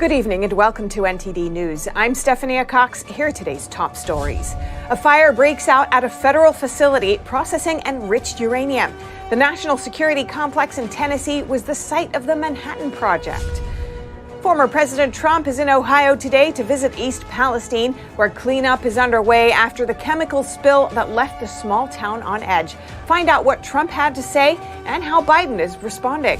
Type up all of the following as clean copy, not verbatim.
Good evening and welcome to NTD News. I'm Stephanie Cox. Here are today's top stories. A fire breaks out at a federal facility processing enriched uranium. The national security complex in Tennessee was the site of the Manhattan Project. Former President Trump is in Ohio today to visit East Palestine, where cleanup is underway after the chemical spill that left the small town on edge. Find out what Trump had to say and how Biden is responding.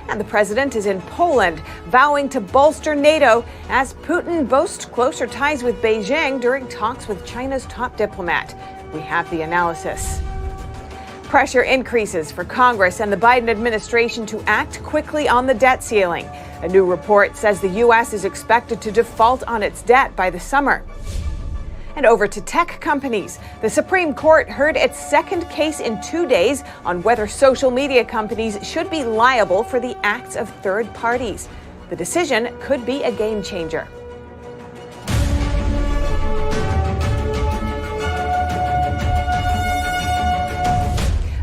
And the president is in Poland, vowing to bolster NATO as Putin boasts closer ties with Beijing during talks with China's top diplomat. We have the analysis. Pressure increases for Congress and the Biden administration to act quickly on the debt ceiling. A new report says the U.S. is expected to default on its debt by the summer. And over to tech companies. The Supreme Court heard its second case in 2 days on whether social media companies should be liable for the acts of third parties. The decision could be a game changer.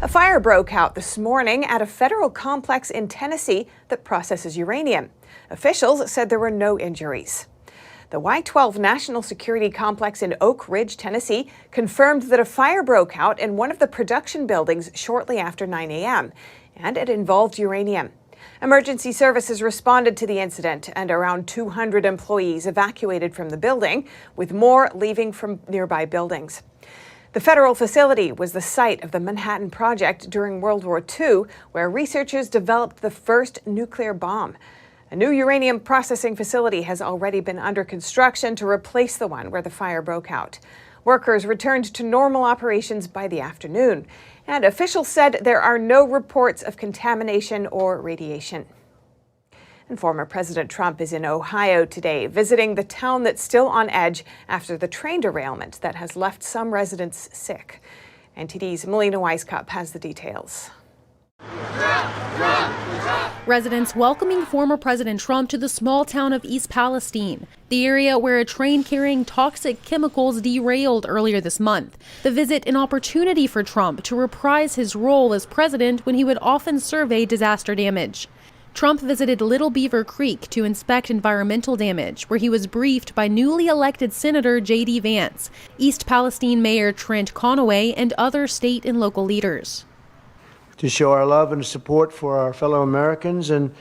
A fire broke out this morning at a federal complex in Tennessee that processes uranium. Officials said there were no injuries. The Y-12 National Security Complex in Oak Ridge, Tennessee, confirmed that a fire broke out in one of the production buildings shortly after 9 a.m., and it involved uranium. Emergency services responded to the incident, and around 200 employees evacuated from the building, with more leaving from nearby buildings. The federal facility was the site of the Manhattan Project during World War II, where researchers developed the first nuclear bomb. A new uranium processing facility has already been under construction to replace the one where the fire broke out. Workers returned to normal operations by the afternoon, and officials said there are no reports of contamination or radiation. And former President Trump is in Ohio today, visiting the town that's still on edge after the train derailment that has left some residents sick. NTD's Melina Weisskopf has the details. Residents welcoming former President Trump to the small town of East Palestine, the area where a train carrying toxic chemicals derailed earlier this month. The visit an opportunity for Trump to reprise his role as president when he would often survey disaster damage. Trump visited Little Beaver Creek to inspect environmental damage, where he was briefed by newly elected Senator J.D. Vance, East Palestine Mayor Trent Conaway, and other state and local leaders. To show our love and support for our fellow Americans in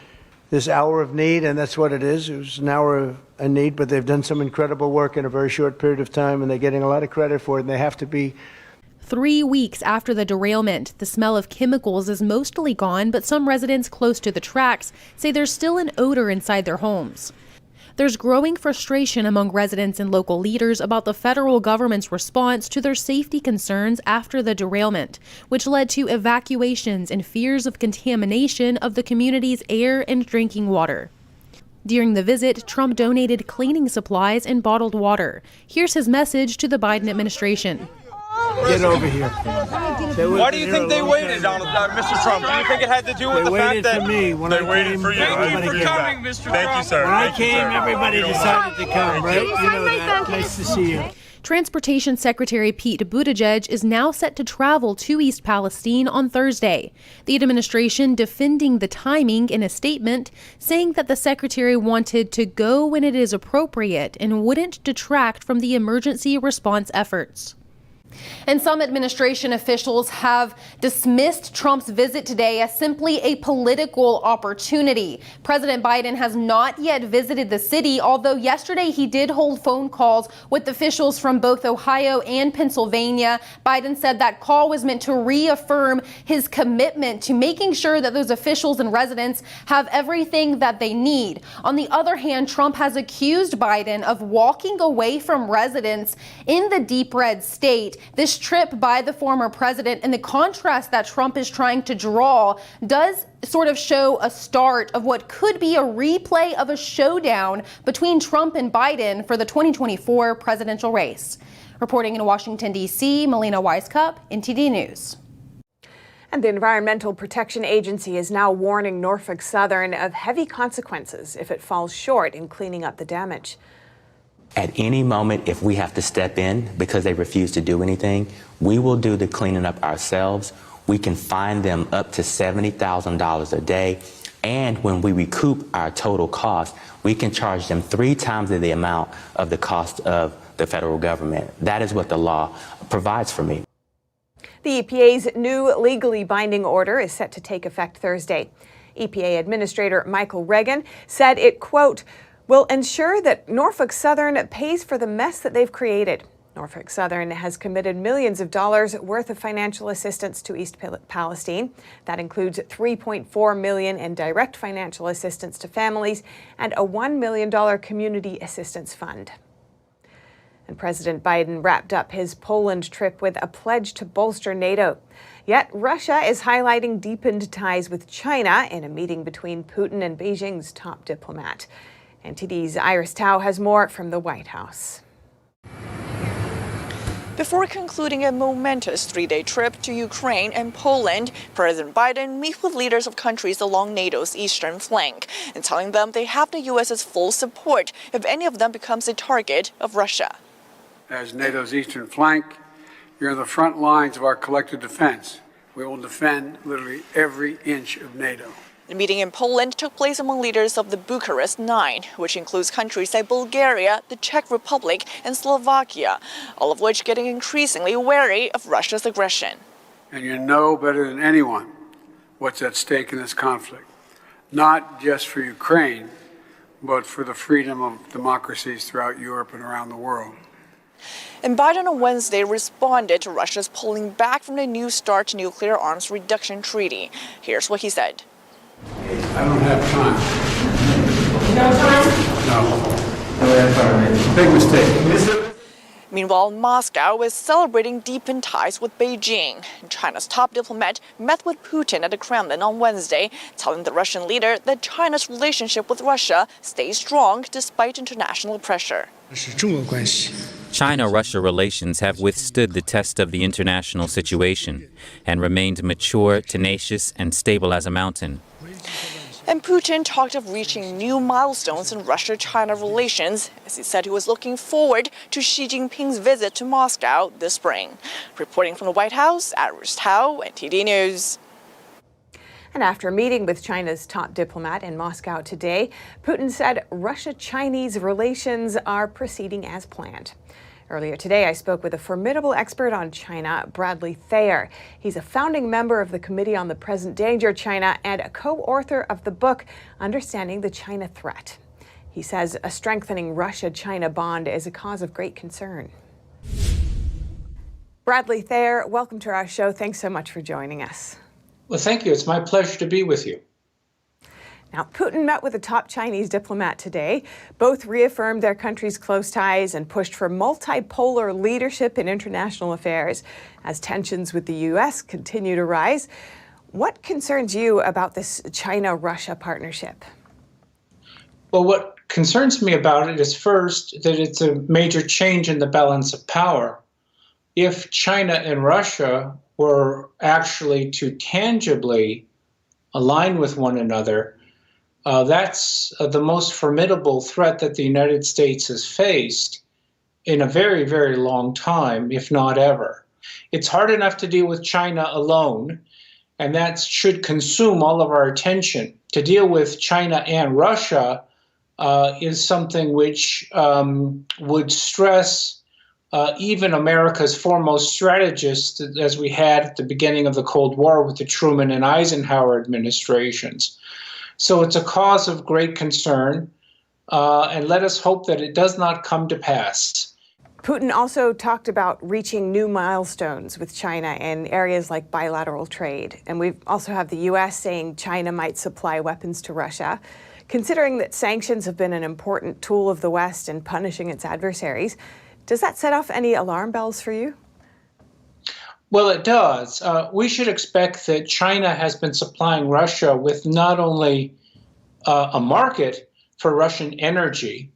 this hour of need, and that's what it is. It was an hour of need, but they've done some incredible work in a very short period of time, and they're getting a lot of credit for it, and they have to be. 3 weeks after the derailment, the smell of chemicals is mostly gone, but some residents close to the tracks say there's still an odor inside their homes. There's growing frustration among residents and local leaders about the federal government's response to their safety concerns after the derailment, which led to evacuations and fears of contamination of the community's air and drinking water. During the visit, Trump donated cleaning supplies and bottled water. Here's his message to the Biden administration. Get over here. Why do you think they waited, Mr. Trump? Do you think it had to do with the fact that they waited for me? They waited for you. Thank you for coming, Mr. Trump. Thank you, sir. When I came, everybody decided to come, right? You know that. Nice to see you. Transportation Secretary Pete Buttigieg is now set to travel to East Palestine on Thursday. The administration defending the timing in a statement, saying that the secretary wanted to go when it is appropriate and wouldn't detract from the emergency response efforts. And some administration officials have dismissed Trump's visit today as simply a political opportunity. President Biden has not yet visited the city, although yesterday he did hold phone calls with officials from both Ohio and Pennsylvania. Biden said that call was meant to reaffirm his commitment to making sure that those officials and residents have everything that they need. On the other hand, Trump has accused Biden of walking away from residents in the deep red state. This trip by the former president and the contrast that Trump is trying to draw does sort of show a start of what could be a replay of a showdown between Trump and Biden for the 2024 presidential race. Reporting in Washington, D.C., Melina Weisskopf, NTD News. And the Environmental Protection Agency is now warning Norfolk Southern of heavy consequences if it falls short in cleaning up the damage. At any moment, if we have to step in because they refuse to do anything, we will do the cleaning up ourselves. We can fine them up to $70,000 a day, And when we recoup our total cost, we can charge them 3 times the amount of the cost of the federal government. That is what the law provides for me. The EPA's new legally binding order is set to take effect Thursday. EPA Administrator Michael Regan said it, quote, will ensure that Norfolk Southern pays for the mess that they've created. Norfolk Southern has committed millions of dollars worth of financial assistance to East Palestine. That includes $3.4 million in direct financial assistance to families and a $1 million community assistance fund. And President Biden wrapped up his Poland trip with a pledge to bolster NATO. Yet Russia is highlighting deepened ties with China in a meeting between Putin and Beijing's top diplomat. NTD's Iris Tao has more from the White House. Before concluding a momentous 3-day trip to Ukraine and Poland, President Biden met with leaders of countries along NATO's eastern flank and telling them they have the U.S.'s full support if any of them becomes a target of Russia. As NATO's eastern flank, you're on the front lines of our collective defense. We will defend literally every inch of NATO. The meeting in Poland took place among leaders of the Bucharest Nine, which includes countries like Bulgaria, the Czech Republic, and Slovakia, all of which getting increasingly wary of Russia's aggression. And you know better than anyone what's at stake in this conflict, not just for Ukraine, but for the freedom of democracies throughout Europe and around the world. And Biden on Wednesday responded to Russia's pulling back from the New START nuclear arms reduction treaty. Here's what he said. I don't have time. No time? No. Big mistake. Meanwhile, Moscow is celebrating deepened ties with Beijing. China's top diplomat met with Putin at the Kremlin on Wednesday, telling the Russian leader that China's relationship with Russia stays strong despite international pressure. China-Russia relations have withstood the test of the international situation and remained mature, tenacious, and stable as a mountain. And Putin talked of reaching new milestones in Russia-China relations, as he said he was looking forward to Xi Jinping's visit to Moscow this spring. Reporting from the White House, Iris Tao, NTD News. And after meeting with China's top diplomat in Moscow today, Putin said Russia-Chinese relations are proceeding as planned. Earlier today, I spoke with a formidable expert on China, Bradley Thayer. He's a founding member of the Committee on the Present Danger China and a co-author of the book, Understanding the China Threat. He says a strengthening Russia-China bond is a cause of great concern. Bradley Thayer, welcome to our show. Thanks so much for joining us. Well, thank you. It's my pleasure to be with you. Now, Putin met with a top Chinese diplomat today. Both reaffirmed their countries' close ties and pushed for multipolar leadership in international affairs as tensions with the U.S. continue to rise. What concerns you about this China-Russia partnership? Well, what concerns me about it is first that it's a major change in the balance of power. If China and Russia were actually to tangibly align with one another, that's the most formidable threat that the United States has faced in a very, very long time, if not ever. It's hard enough to deal with China alone, and that should consume all of our attention. To deal with China and Russia is something which would stress even America's foremost strategists, as we had at the beginning of the Cold War with the Truman and Eisenhower administrations. So it's a cause of great concern, and let us hope that it does not come to pass. Putin also talked about reaching new milestones with China in areas like bilateral trade. And we also have the U.S. saying China might supply weapons to Russia. Considering that sanctions have been an important tool of the West in punishing its adversaries, does that set off any alarm bells for you? Well, it does. We should expect that China has been supplying Russia with not only a market for Russian energy,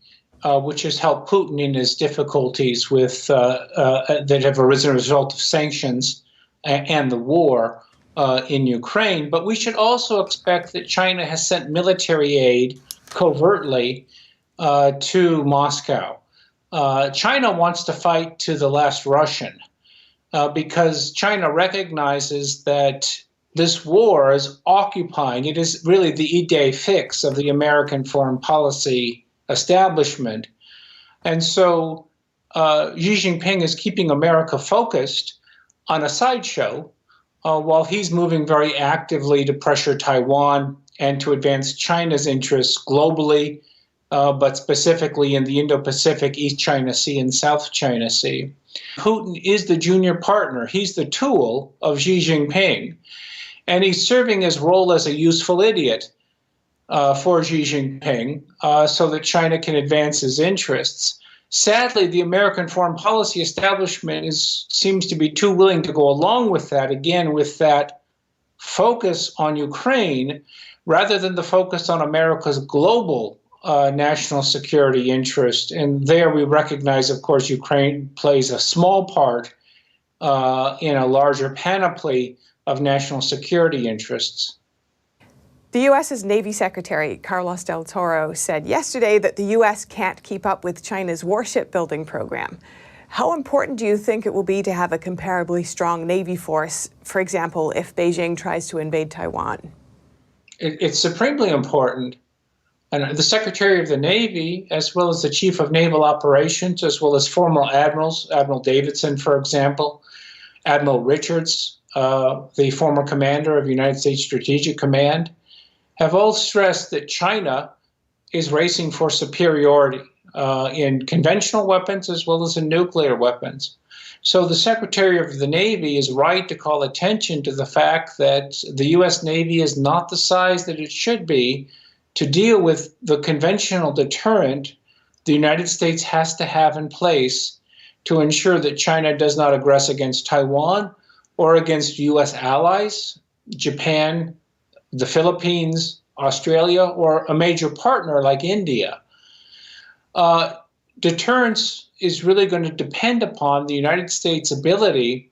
which has helped Putin in his difficulties with that have arisen as a result of sanctions and the war in Ukraine, but we should also expect that China has sent military aid covertly to Moscow. China wants to fight to the last Russian. Because China recognizes that this war is occupying, it is really the idée fixe of the American foreign policy establishment. And so Xi Jinping is keeping America focused on a sideshow while he's moving very actively to pressure Taiwan and to advance China's interests globally, but specifically in the Indo-Pacific, East China Sea and South China Sea. Putin is the junior partner. He's the tool of Xi Jinping, and he's serving his role as a useful idiot for Xi Jinping so that China can advance his interests. Sadly, the American foreign policy establishment seems to be too willing to go along with that, again, with that focus on Ukraine, rather than the focus on America's global national security interest. And there we recognize, of course, Ukraine plays a small part in a larger panoply of national security interests. The U.S.'s Navy Secretary Carlos del Toro said yesterday that the U.S. can't keep up with China's warship building program. How important do you think it will be to have a comparably strong Navy force, for example, if Beijing tries to invade Taiwan? It's supremely important. And the Secretary of the Navy, as well as the Chief of Naval Operations, as well as former admirals, Admiral Davidson, for example, Admiral Richards, the former commander of United States Strategic Command, have all stressed that China is racing for superiority in conventional weapons as well as in nuclear weapons. So the Secretary of the Navy is right to call attention to the fact that the U.S. Navy is not the size that it should be to deal with the conventional deterrent the United States has to have in place to ensure that China does not aggress against Taiwan or against U.S. allies, Japan, the Philippines, Australia, or a major partner like India. Deterrence is really going to depend upon the United States' ability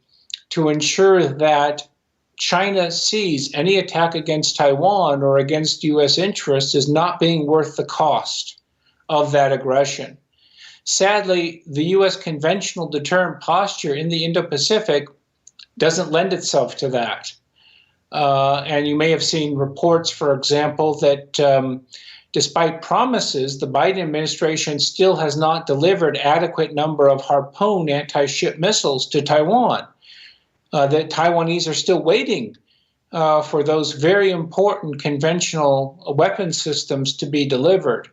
to ensure that China sees any attack against Taiwan or against U.S. interests as not being worth the cost of that aggression. Sadly, the U.S. conventional deterrent posture in the Indo-Pacific doesn't lend itself to that. And you may have seen reports, for example, that despite promises, the Biden administration still has not delivered adequate number of Harpoon anti-ship missiles to Taiwan. That Taiwanese are still waiting for those very important conventional weapon systems to be delivered.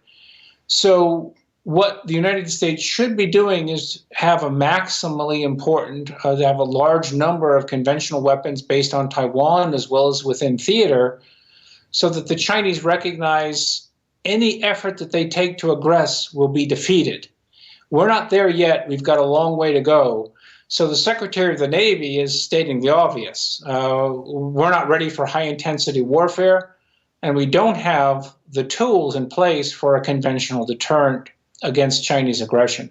So what the United States should be doing is have a maximally important, to have a large number of conventional weapons based on Taiwan as well as within theater, so that the Chinese recognize any effort that they take to aggress will be defeated. We're not there yet. We've got a long way to go. So the Secretary of the Navy is stating the obvious. We're not ready for high-intensity warfare, and we don't have the tools in place for a conventional deterrent against Chinese aggression.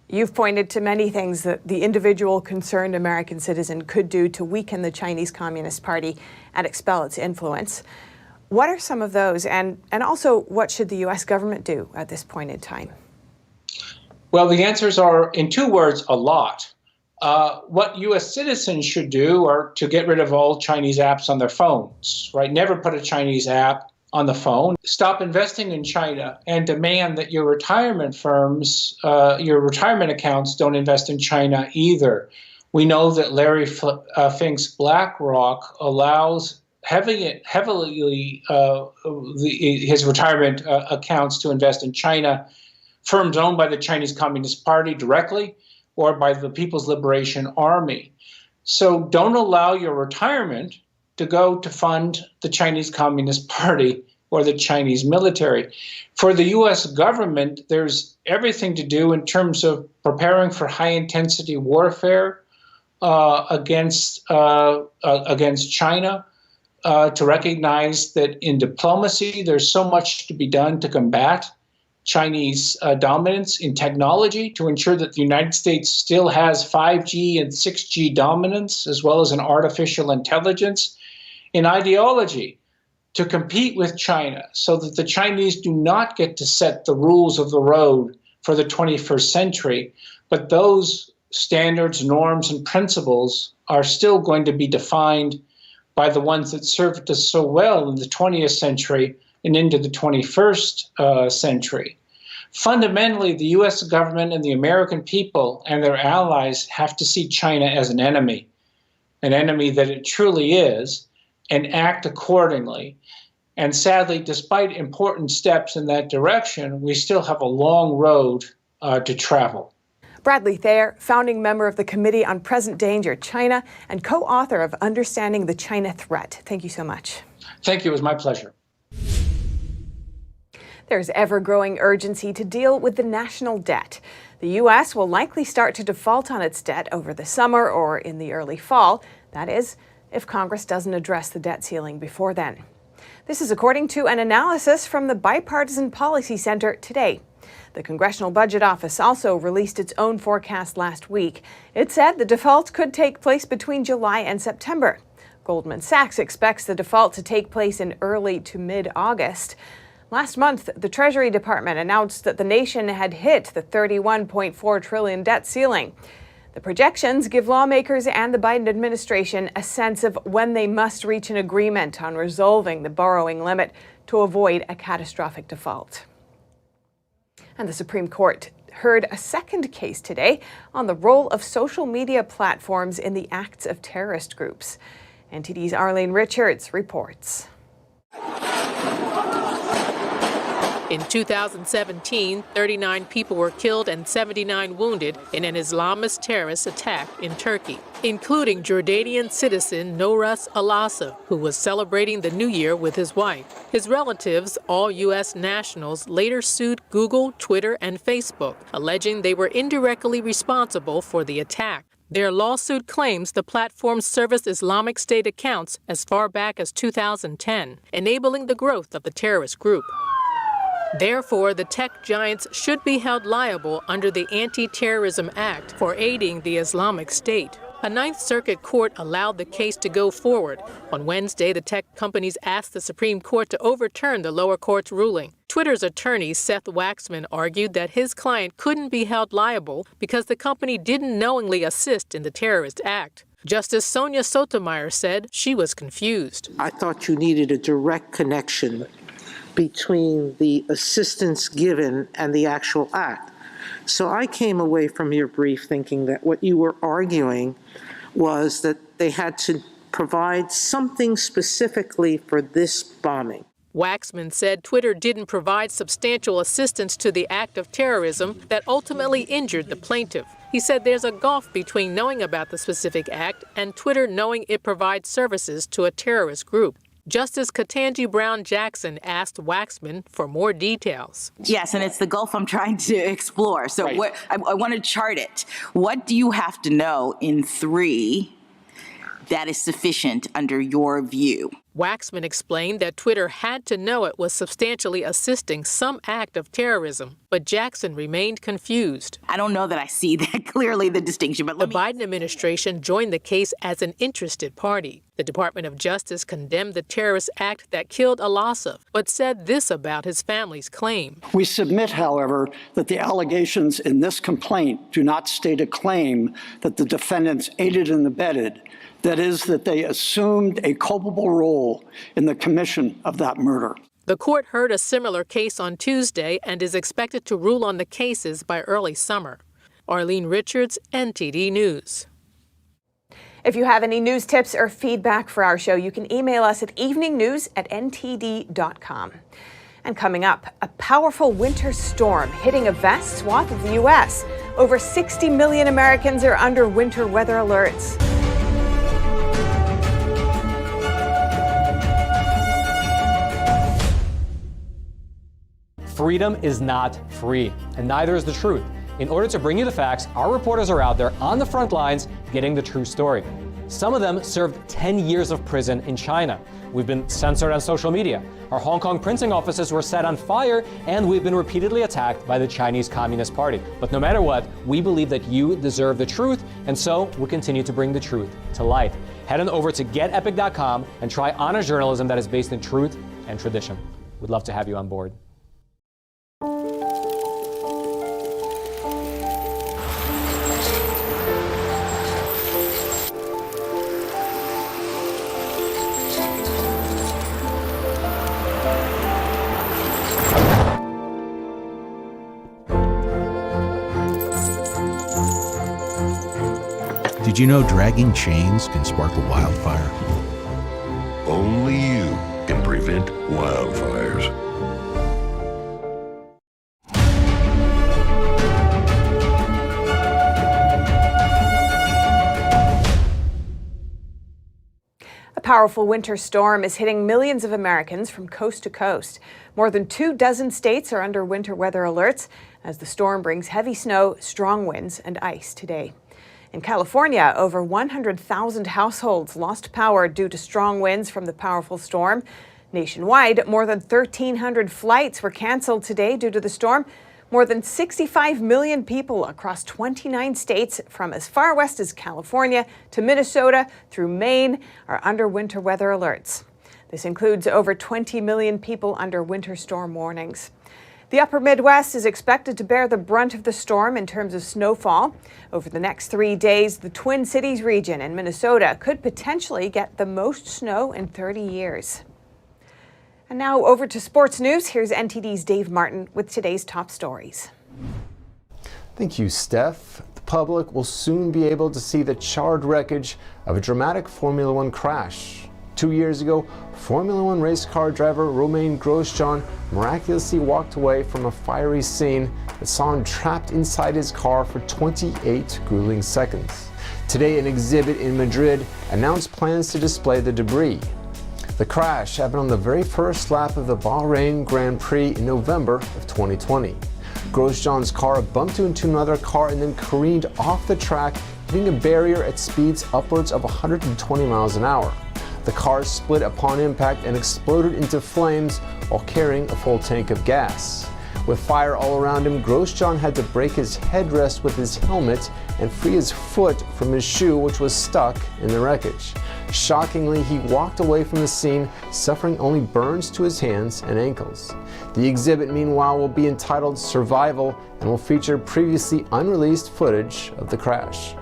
You've pointed to many things that the individual concerned American citizen could do to weaken the Chinese Communist Party and expel its influence. What are some of those, and also what should the U.S. government do at this point in time? Well, the answers are, in two words, a lot. What U.S. citizens should do are to get rid of all Chinese apps on their phones, right? Never put a Chinese app on the phone. Stop investing in China and demand that your retirement firms, your retirement accounts don't invest in China either. We know that Larry Fink's BlackRock allows heavily his retirement accounts to invest in China, firms owned by the Chinese Communist Party directly or by the People's Liberation Army. So don't allow your retirement to go to fund the Chinese Communist Party or the Chinese military. For the U.S. government, there's everything to do in terms of preparing for high-intensity warfare against China, to recognize that in diplomacy, there's so much to be done to combat Chinese dominance in technology, to ensure that the United States still has 5G and 6G dominance, as well as an artificial intelligence, in ideology, to compete with China so that the Chinese do not get to set the rules of the road for the 21st century, but those standards, norms, and principles are still going to be defined by the ones that served us so well in the 20th century and into the 21st century. Fundamentally, the U.S. government and the American people and their allies have to see China as an enemy that it truly is, and act accordingly. And sadly, despite important steps in that direction, we still have a long road to travel. Bradley Thayer, founding member of the Committee on Present Danger China and co-author of Understanding the China Threat. Thank you so much. Thank you. It was my pleasure. There's ever-growing urgency to deal with the national debt. The U.S. will likely start to default on its debt over the summer or in the early fall. That is, if Congress doesn't address the debt ceiling before then. This is according to an analysis from the Bipartisan Policy Center today. The Congressional Budget Office also released its own forecast last week. It said the default could take place between July and September. Goldman Sachs expects the default to take place in early to mid-August. Last month, the Treasury Department announced that the nation had hit the $31.4 trillion debt ceiling. The projections give lawmakers and the Biden administration a sense of when they must reach an agreement on resolving the borrowing limit to avoid a catastrophic default. And the Supreme Court heard a second case today on the role of social media platforms in the acts of terrorist groups. NTD's Arlene Richards reports. In 2017, 39 people were killed and 79 wounded in an Islamist terrorist attack in Turkey, including Jordanian citizen Noras Alasov, who was celebrating the new year with his wife. His relatives, all U.S. nationals, later sued Google, Twitter, and Facebook, alleging they were indirectly responsible for the attack. Their lawsuit claims the platforms serviced Islamic State accounts as far back as 2010, enabling the growth of the terrorist group. Therefore, the tech giants should be held liable under the Anti-Terrorism Act for aiding the Islamic State. A Ninth Circuit court allowed the case to go forward. On Wednesday, the tech companies asked the Supreme Court to overturn the lower court's ruling. Twitter's attorney, Seth Waxman, argued that his client couldn't be held liable because the company didn't knowingly assist in the terrorist act. Justice Sonia Sotomayor said she was confused. I thought you needed a direct connection between the assistance given and the actual act. So I came away from your brief thinking that what you were arguing was that they had to provide something specifically for this bombing. Waxman said Twitter didn't provide substantial assistance to the act of terrorism that ultimately injured the plaintiff. He said there's a gulf between knowing about the specific act and Twitter knowing it provides services to a terrorist group. Justice Ketanji Brown Jackson asked Waxman for more details. Yes, and it's the gulf I'm trying to explore. So Right. I want to chart it. What do you have to know in 3 that is sufficient under your view? Waxman explained that Twitter had to know it was substantially assisting some act of terrorism, but Jackson remained confused. I don't know that I see that clearly, the distinction, but the Biden administration joined the case as an interested party. The Department of Justice condemned the terrorist act that killed Alasov, but said this about his family's claim. We submit, however, that the allegations in this complaint do not state a claim that the defendants aided and abetted. That is, that they assumed a culpable role in the commission of that murder. The court heard a similar case on Tuesday and is expected to rule on the cases by early summer. Arlene Richards, NTD News. If you have any news tips or feedback for our show, you can email us at eveningnews@ntd.com. And coming up, a powerful winter storm hitting a vast swath of the U.S. Over 60 million Americans are under winter weather alerts. Freedom is not free, and neither is the truth. In order to bring you the facts, our reporters are out there on the front lines getting the true story. Some of them served 10 years of prison in China. We've been censored on social media. Our Hong Kong printing offices were set on fire, and we've been repeatedly attacked by the Chinese Communist Party. But no matter what, we believe that you deserve the truth, and so we continue to bring the truth to light. Head on over to getepic.com and try honest journalism that is based in truth and tradition. We'd love to have you on board. Did you know dragging chains can spark a wildfire? Only you can prevent wildfires. A powerful winter storm is hitting millions of Americans from coast to coast. More than 24 states are under winter weather alerts as the storm brings heavy snow, strong winds, and ice today. In California, over 100,000 households lost power due to strong winds from the powerful storm. Nationwide, more than 1,300 flights were canceled today due to the storm. More than 65 million people across 29 states, from as far west as California to Minnesota through Maine, are under winter weather alerts. This includes over 20 million people under winter storm warnings. The upper Midwest is expected to bear the brunt of the storm in terms of snowfall. Over the next 3 days, the Twin Cities region in Minnesota could potentially get the most snow in 30 years. And now over to sports news. Here's NTD's Dave Martin with today's top stories. Thank you, Steph. The public will soon be able to see the charred wreckage of a dramatic Formula One crash. 2 years ago, Formula One race car driver Romain Grosjean miraculously walked away from a fiery scene that saw him trapped inside his car for 28 grueling seconds. Today, an exhibit in Madrid announced plans to display the debris. The crash happened on the very first lap of the Bahrain Grand Prix in November of 2020. Grosjean's car bumped into another car and then careened off the track, hitting a barrier at speeds upwards of 120 miles an hour. The car split upon impact and exploded into flames while carrying a full tank of gas. With fire all around him, Grosjean had to break his headrest with his helmet and free his foot from his shoe, which was stuck in the wreckage. Shockingly, he walked away from the scene, suffering only burns to his hands and ankles. The exhibit, meanwhile, will be entitled Survival and will feature previously unreleased footage of the crash.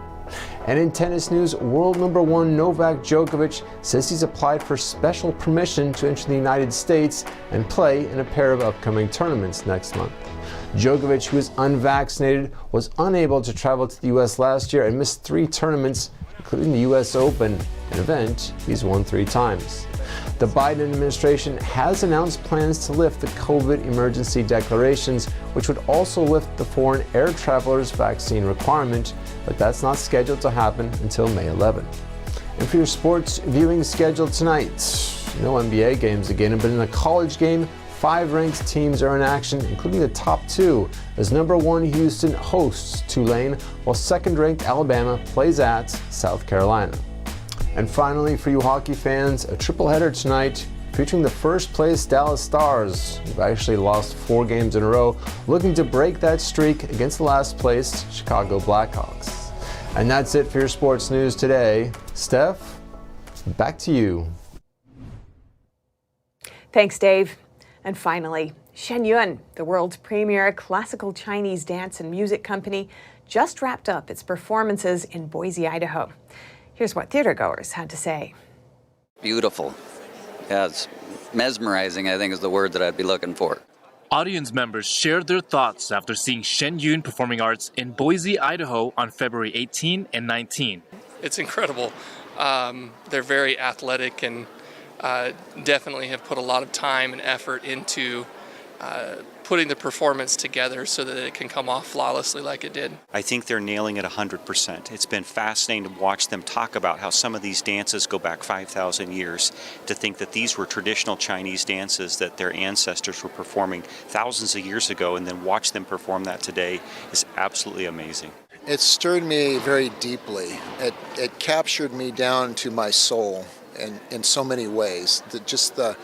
And in tennis news, world number 1 Novak Djokovic says he's applied for special permission to enter the United States and play in a pair of upcoming tournaments next month. Djokovic, who is unvaccinated, was unable to travel to the U.S. last year and missed 3 tournaments, including the U.S. Open, an event he's won 3 times. The Biden administration has announced plans to lift the COVID emergency declarations, which would also lift the foreign air travelers' vaccine requirement, but that's not scheduled to happen until May 11. And for your sports viewing schedule tonight, no NBA games again, but in a college game, 5 ranked teams are in action, including the top 2, as number 1 Houston hosts Tulane, while second-ranked Alabama plays at South Carolina. And finally, for you hockey fans, a triple-header tonight featuring the first-place Dallas Stars, who've actually lost 4 games in a row, looking to break that streak against the last-placed Chicago Blackhawks. And that's it for your sports news today. Steph, back to you. Thanks, Dave. And finally, Shen Yun, the world's premier classical Chinese dance and music company, just wrapped up its performances in Boise, Idaho. Here's what theatergoers had to say. Beautiful. Yeah, it's mesmerizing, I think is the word that I'd be looking for. Audience members shared their thoughts after seeing Shen Yun Performing Arts in Boise, Idaho on February 18 and 19. It's incredible. They're very athletic and definitely have put a lot of time and effort into putting the performance together so that it can come off flawlessly like it did. I think they're nailing it 100%. It's been fascinating to watch them talk about how some of these dances go back 5,000 years, to think that these were traditional Chinese dances that their ancestors were performing thousands of years ago, and then watch them perform that today is absolutely amazing. It stirred me very deeply. It captured me down to my soul in so many ways. Just the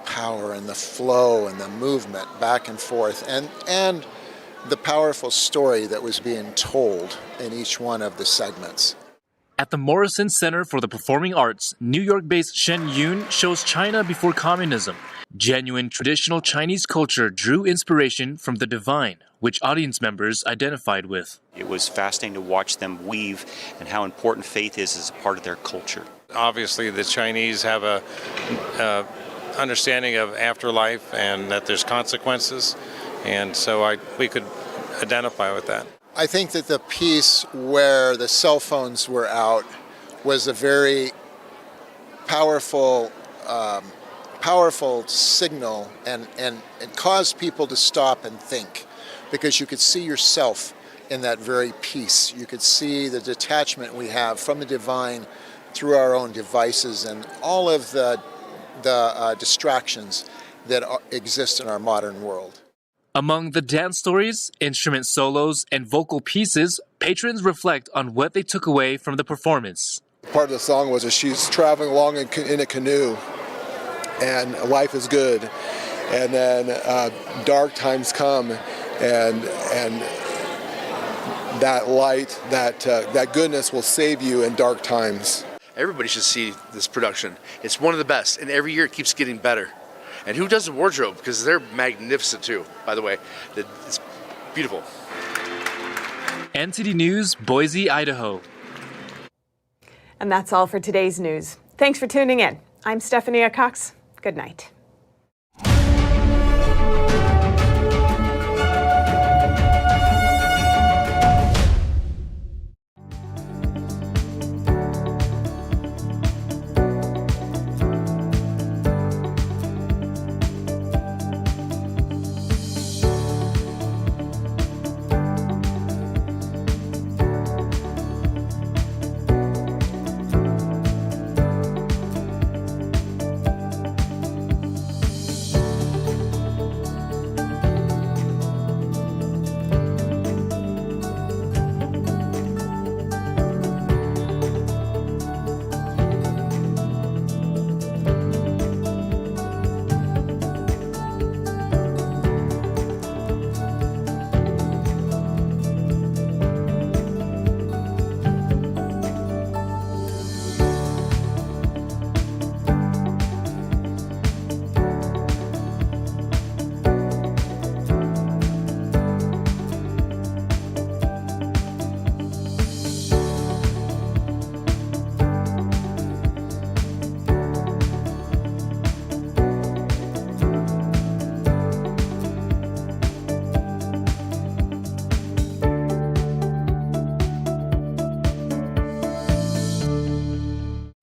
power and the flow and the movement back and forth, and the powerful story that was being told in each one of the segments. At the Morrison Center for the Performing Arts, New York-based Shen Yun shows China before communism. Genuine traditional Chinese culture drew inspiration from the divine, which audience members identified with. It was fascinating to watch them weave and how important faith is as a part of their culture. Obviously, the Chinese have a understanding of afterlife and that there's consequences, and so we could identify with that. I think that the piece where the cell phones were out was a very powerful signal, and it caused people to stop and think, because you could see yourself in that very piece. You could see the detachment we have from the divine through our own devices and all of the distractions that exist in our modern world. Among the dance stories, instrument solos, and vocal pieces, patrons reflect on what they took away from the performance. Part of the song was that she's traveling along in a canoe, and life is good, and then dark times come, and that light, that goodness will save you in dark times. Everybody should see this production. It's one of the best, and every year it keeps getting better. And who does the wardrobe? Because they're magnificent too, by the way. It's beautiful. NTD News, Boise, Idaho. And that's all for today's news. Thanks for tuning in. I'm Stephanie Cox. Good night.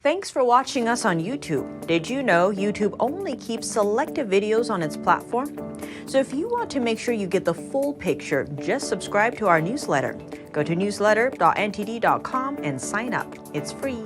Thanks for watching us on YouTube. Did you know YouTube only keeps selected videos on its platform? So if you want to make sure you get the full picture, just subscribe to our newsletter. Go to newsletter.ntd.com and sign up. It's free.